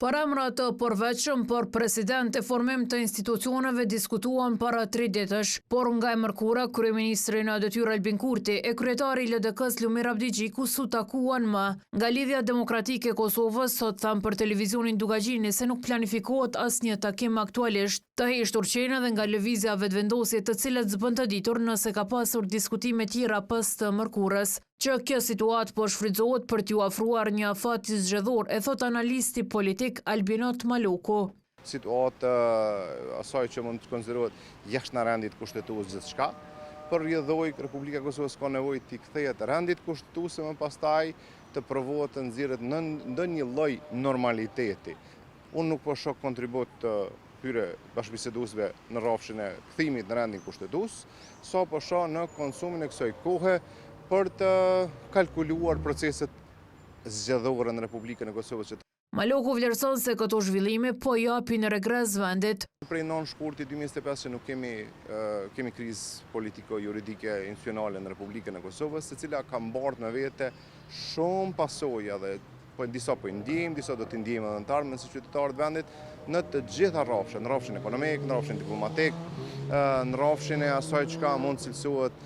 Paramra të përveçëm për president e formim të institucioneve diskutuan para 3 ditësh, por nga e mërkura, kryeministri në detyrë Albin Kurti e kryetari i LDK-s Lumir Abdigjiku su takuan më. Nga Lidhja Demokratike e Kosovës sot thamë për televizionin Dugagjini se nuk planifikohet asnjë takim aktualisht, të heshtur qenë edhe nga lëvizja vetëvendosje të cilat zbën të ditur nëse ka pasur diskutime tjera pas të mërkurës, që kjo situatë po shfrytëzohet për t'ju afruar një afati zgjedhor, e thot analisti politik Albinot Maluku. Situatë asaj që mund të konsiderohet jashtë në rendit kushtetues gjithçka, për rrjedhoj Republika e Kosovës ka nevojë t'i kthehet rendit kushtetues më pastaj të provohet të nxirret në ndonjë lloj normaliteti. Unë nuk po shoh kontribut të këtyre bashkëbiseduesve në rrafshin e kthimit në rendin kushtetues, sa po shoh në konsumin e kësaj kohe për të kalkuluar proceset zgjedhore në Republikën e Kosovës. Maluku vlerëson se këto zhvillime po japin regres vendit. Prej 9 shkurtit 2025 që nuk kemi krizë politiko-juridike institucionale në Republikën e Kosovës, se cila ka mbartë me vete shumë pasoja dhe disa po i ndjejmë, disa do t'i ndjejmë edhe në të ardhmen si qytetarët vendit në të gjitha rrafshin, në rrafshin ekonomik, në rrafshin diplomatik, në rrafshin e asaj çka mund cilësohet,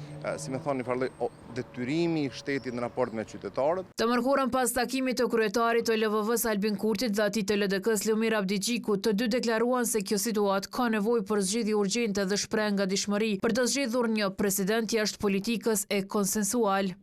si me thonë, një farë detyrimi i shtetit në raport me qytetarët. Të mërkurën pas takimit të kryetarit të LVV-s Albin Kurtit dhe atij të LDK-s Lumir Abdigjiku, të dy deklaruan se kjo situatë ka nevojë për zgjidhje urgjente dhe shpreh ngadishmëri për të zgjedhur një president jashtë politikës e konsensual.